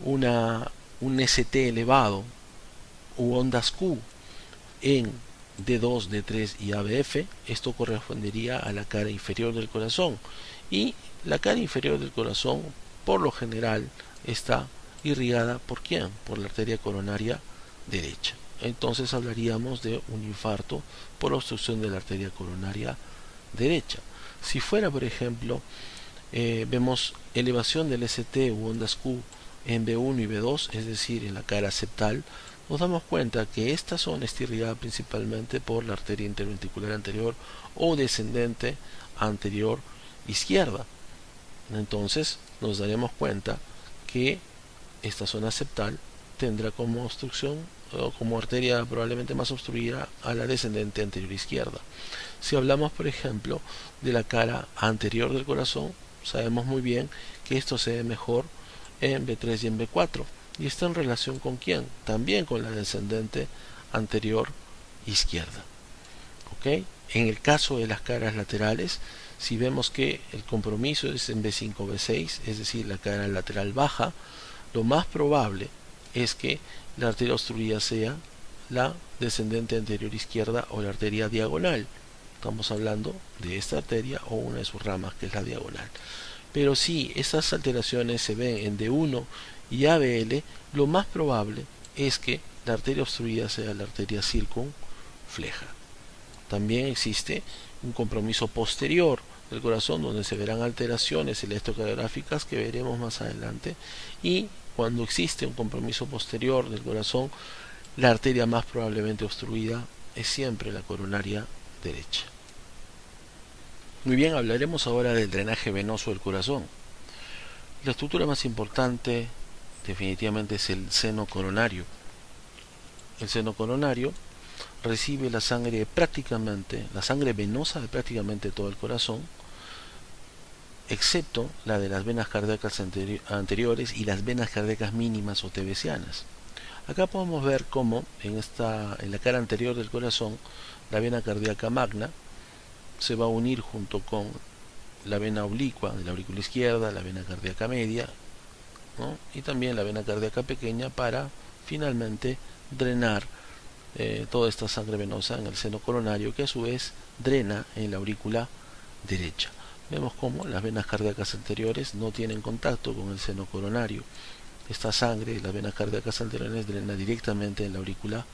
S1: un ST elevado u ondas Q en D2, D3 y ABF, esto correspondería a la cara inferior del corazón, y la cara inferior del corazón por lo general está irrigada ¿por quién? Por la arteria coronaria derecha. Entonces hablaríamos de un infarto por obstrucción de la arteria coronaria derecha. Si fuera, por ejemplo, vemos elevación del ST u ondas Q en B1 y B2, es decir, en la cara septal, nos damos cuenta que esta zona está irrigada principalmente por la arteria interventricular anterior o descendente anterior izquierda. Entonces nos daremos cuenta que esta zona septal tendrá como obstrucción o como arteria probablemente más obstruida a la descendente anterior izquierda. Si hablamos, por ejemplo, de la cara anterior del corazón, sabemos muy bien que esto se ve mejor en B3 y en B4. ¿Y está en relación con quién? También con la descendente anterior izquierda. ¿Ok? En el caso de las caras laterales, si vemos que el compromiso es en B5 o B6, es decir, la cara lateral baja, lo más probable es que la arteria obstruida sea la descendente anterior izquierda o la arteria diagonal. Estamos hablando de esta arteria o una de sus ramas, que es la diagonal. Pero si estas alteraciones se ven en D1 y ABL, lo más probable es que la arteria obstruida sea la arteria circunfleja. También existe un compromiso posterior del corazón, donde se verán alteraciones electrocardiográficas que veremos más adelante, y cuando existe un compromiso posterior del corazón, la arteria más probablemente obstruida es siempre la coronaria derecha. Muy bien, hablaremos ahora del drenaje venoso del corazón. La estructura más importante definitivamente es el seno coronario. El seno coronario recibe la sangre venosa de prácticamente todo el corazón, excepto la de las venas cardíacas anteriores y las venas cardíacas mínimas o tebesianas. Acá podemos ver cómo en la cara anterior del corazón la vena cardíaca magna se va a unir junto con la vena oblicua de la aurícula izquierda, la vena cardíaca media, ¿no? Y también la vena cardíaca pequeña, para finalmente drenar toda esta sangre venosa en el seno coronario, que a su vez drena en la aurícula derecha. Vemos cómo las venas cardíacas anteriores no tienen contacto con el seno coronario. Esta sangre de las venas cardíacas anteriores drena directamente en la aurícula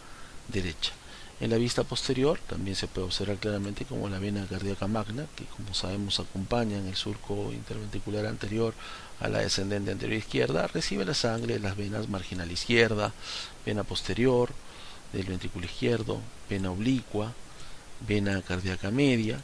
S1: derecha. En la vista posterior también se puede observar claramente como la vena cardíaca magna, que como sabemos acompaña en el surco interventricular anterior a la descendente anterior izquierda, recibe la sangre de las venas marginal izquierda, vena posterior del ventrículo izquierdo, vena oblicua, vena cardíaca media.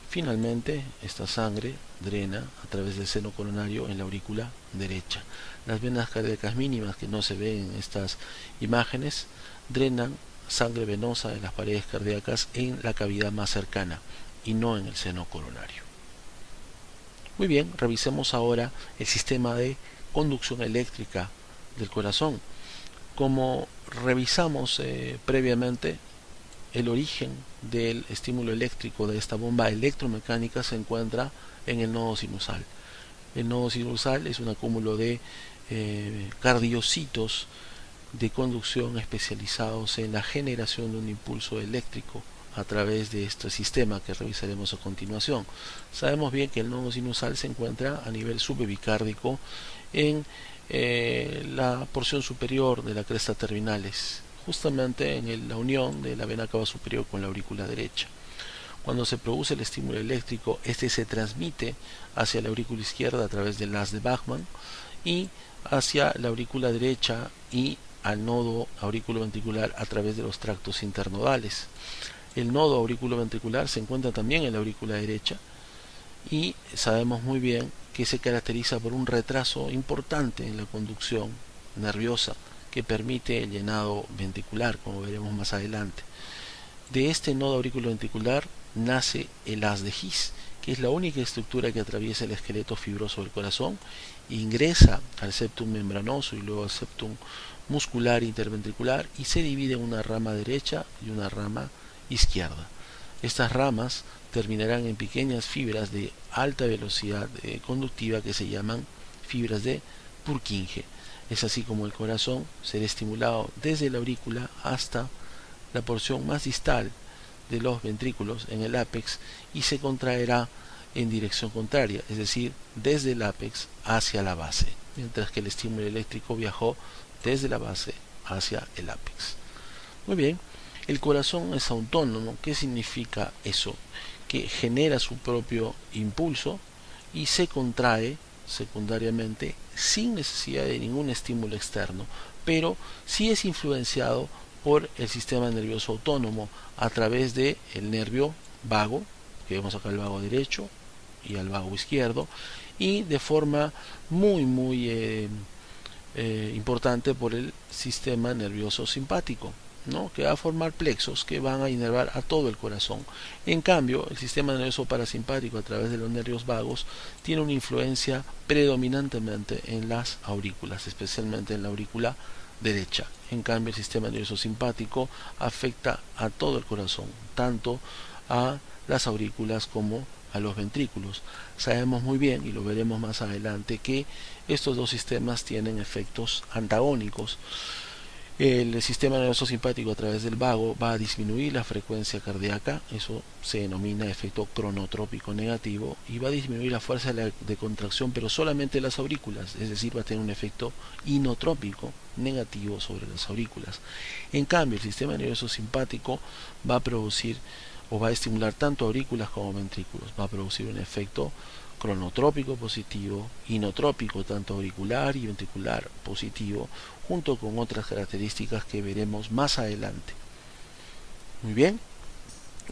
S1: Finalmente, esta sangre drena a través del seno coronario en la aurícula derecha. Las venas cardíacas mínimas, que no se ven en estas imágenes, drenan sangre venosa de las paredes cardíacas en la cavidad más cercana y no en el seno coronario. Muy bien, revisemos ahora el sistema de conducción eléctrica del corazón. Como revisamos previamente, el origen del estímulo eléctrico de esta bomba electromecánica se encuentra en el nodo sinusal. El nodo sinusal es un acúmulo de cardiocitos de conducción especializados en la generación de un impulso eléctrico a través de este sistema que revisaremos a continuación. Sabemos bien que el nodo sinusal se encuentra a nivel subepicárdico en la porción superior de la cresta terminalis, justamente en la unión de la vena cava superior con la aurícula derecha. Cuando se produce el estímulo eléctrico, este se transmite hacia la aurícula izquierda a través del haz de Bachmann y hacia la aurícula derecha y al nodo auriculoventricular a través de los tractos internodales. El nodo auriculoventricular se encuentra también en la aurícula derecha y sabemos muy bien que se caracteriza por un retraso importante en la conducción nerviosa que permite el llenado ventricular, como veremos más adelante. De este nodo auriculoventricular nace el haz de His, que es la única estructura que atraviesa el esqueleto fibroso del corazón, ingresa al septum membranoso y luego al septum muscular interventricular y se divide en una rama derecha y una rama izquierda. Estas ramas terminarán en pequeñas fibras de alta velocidad conductiva que se llaman fibras de Purkinje. Es así como el corazón será estimulado desde la aurícula hasta la porción más distal de los ventrículos en el ápex y se contraerá en dirección contraria, es decir, desde el ápex hacia la base, mientras que el estímulo eléctrico viajó desde la base hacia el ápex. Muy bien, el corazón es autónomo. ¿Qué significa eso? Que genera su propio impulso y se contrae secundariamente sin necesidad de ningún estímulo externo, pero sí es influenciado por el sistema nervioso autónomo a través del nervio vago, que vemos acá el vago derecho y al vago izquierdo, y de forma muy importante por el sistema nervioso simpático, ¿no? Que va a formar plexos que van a inervar a todo el corazón. En cambio, el sistema nervioso parasimpático a través de los nervios vagos tiene una influencia predominantemente en las aurículas, especialmente en la aurícula derecha. En cambio, el sistema nervioso simpático afecta a todo el corazón, tanto a las aurículas como a los ventrículos. Sabemos muy bien, y lo veremos más adelante, que estos dos sistemas tienen efectos antagónicos. El sistema nervioso simpático a través del vago va a disminuir la frecuencia cardíaca, eso se denomina efecto cronotrópico negativo, y va a disminuir la fuerza de contracción, pero solamente en las aurículas, es decir, va a tener un efecto inotrópico negativo sobre las aurículas. En cambio, el sistema nervioso simpático va a producir o va a estimular tanto aurículas como ventrículos, va a producir un efecto cronotrópico positivo, inotrópico tanto auricular y ventricular positivo, junto con otras características que veremos más adelante. Muy bien,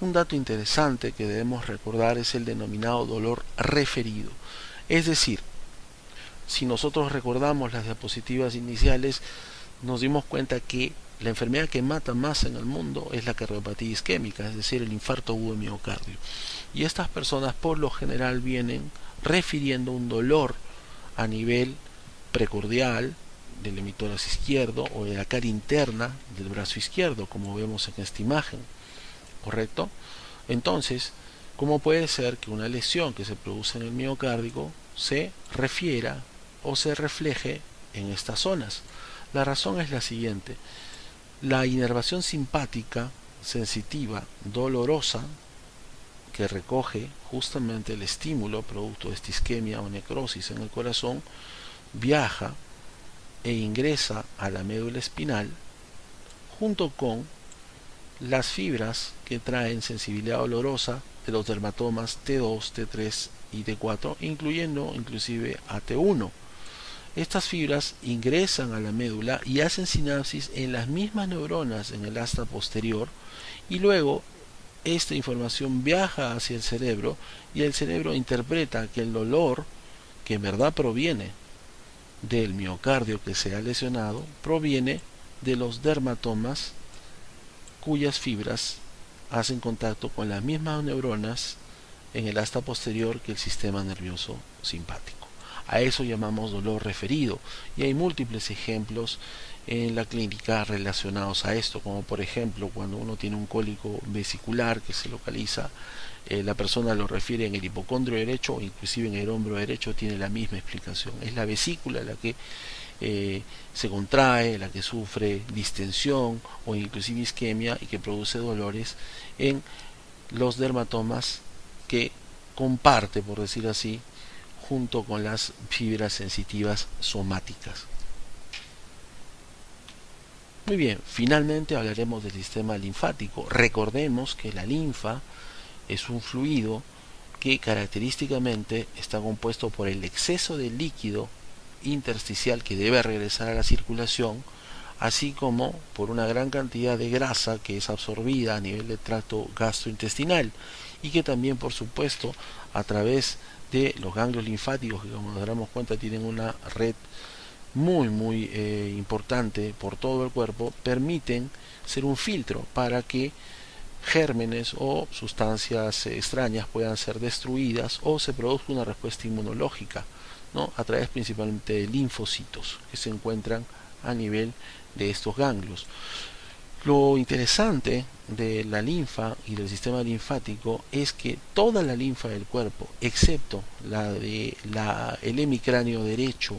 S1: un dato interesante que debemos recordar es el denominado dolor referido. Es decir, si nosotros recordamos las diapositivas iniciales, nos dimos cuenta que la enfermedad que mata más en el mundo es la cardiopatía isquémica, es decir, el infarto agudo de miocardio. Y estas personas por lo general vienen refiriendo un dolor a nivel precordial del hemitórax izquierdo o de la cara interna del brazo izquierdo, como vemos en esta imagen, ¿correcto? Entonces, ¿cómo puede ser que una lesión que se produce en el miocárdico se refiera o se refleje en estas zonas? La razón es la siguiente: la inervación simpática sensitiva dolorosa que recoge justamente el estímulo producto de esta isquemia o necrosis en el corazón viaja e ingresa a la médula espinal junto con las fibras que traen sensibilidad dolorosa de los dermatomas T2, T3 y T4, incluyendo inclusive a T1. Estas fibras ingresan a la médula y hacen sinapsis en las mismas neuronas en el asta posterior, y luego esta información viaja hacia el cerebro y el cerebro interpreta que el dolor, que en verdad proviene del miocardio que se ha lesionado, proviene de los dermatomas cuyas fibras hacen contacto con las mismas neuronas en el asta posterior que el sistema nervioso simpático. A eso llamamos dolor referido, y hay múltiples ejemplos en la clínica relacionados a esto, como por ejemplo cuando uno tiene un cólico vesicular que se localiza, la persona lo refiere en el hipocondrio derecho o inclusive en el hombro derecho, tiene la misma explicación. Es la vesícula la que se contrae, la que sufre distensión o inclusive isquemia y que produce dolores en los dermatomas que comparte, por decir así, junto con las fibras sensitivas somáticas. Muy bien, finalmente hablaremos del sistema linfático. Recordemos que la linfa es un fluido que característicamente está compuesto por el exceso de líquido intersticial que debe regresar a la circulación, así como por una gran cantidad de grasa que es absorbida a nivel del tracto gastrointestinal y que también, por supuesto, a través de los ganglios linfáticos, que como nos daremos cuenta tienen una red muy importante por todo el cuerpo, permiten ser un filtro para que gérmenes o sustancias extrañas puedan ser destruidas o se produzca una respuesta inmunológica, ¿no? A través principalmente de linfocitos que se encuentran a nivel de estos ganglios. Lo interesante de la linfa y del sistema linfático es que toda la linfa del cuerpo, excepto el hemicráneo derecho,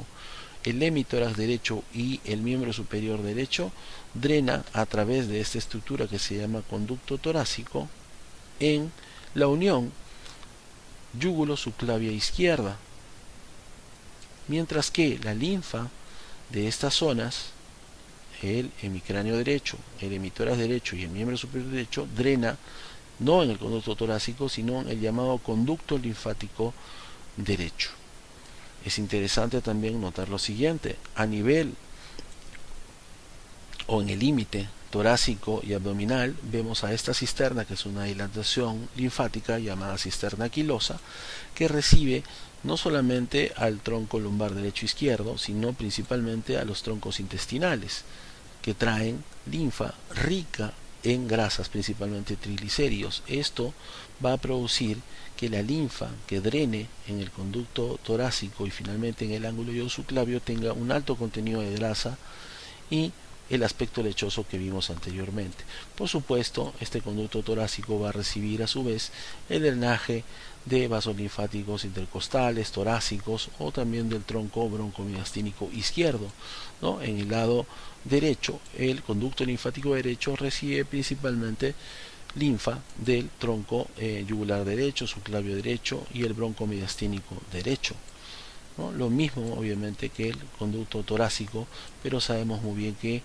S1: el hemitórax derecho y el miembro superior derecho, drena a través de esta estructura que se llama conducto torácico en la unión yúgulo-subclavia izquierda, mientras que la linfa de estas zonas, el hemicráneo derecho, el hemitórax derecho y el miembro superior derecho, drena no en el conducto torácico, sino en el llamado conducto linfático derecho. Es interesante también notar lo siguiente: a nivel o en el límite torácico y abdominal vemos a esta cisterna, que es una dilatación linfática llamada cisterna aquilosa, que recibe no solamente al tronco lumbar derecho e izquierdo, sino principalmente a los troncos intestinales, que traen linfa rica en grasas, principalmente triglicéridos. Esto va a producir que la linfa que drene en el conducto torácico y finalmente en el ángulo iodo-subclavio tenga un alto contenido de grasa y el aspecto lechoso que vimos anteriormente. Por supuesto, este conducto torácico va a recibir a su vez el drenaje de vasos linfáticos intercostales, torácicos o también del tronco broncomediastínico izquierdo, ¿no? En el lado derecho, el conducto linfático derecho recibe principalmente linfa del tronco yugular derecho, subclavio derecho y el broncomediastínico derecho, ¿no? Lo mismo obviamente que el conducto torácico, pero sabemos muy bien que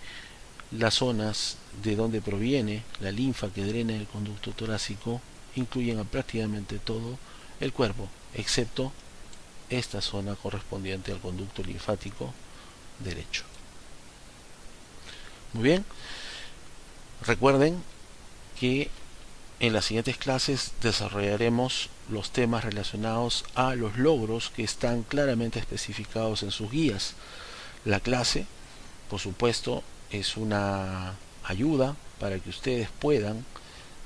S1: las zonas de donde proviene la linfa que drena el conducto torácico incluyen a prácticamente todo el cuerpo, excepto esta zona correspondiente al conducto linfático derecho. Muy bien, recuerden que en las siguientes clases desarrollaremos los temas relacionados a los logros que están claramente especificados en sus guías. La clase, por supuesto, es una ayuda para que ustedes puedan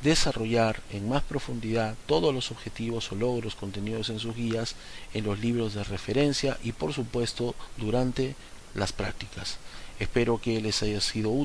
S1: desarrollar en más profundidad todos los objetivos o logros contenidos en sus guías, en los libros de referencia y por supuesto durante las prácticas. Espero que les haya sido útil.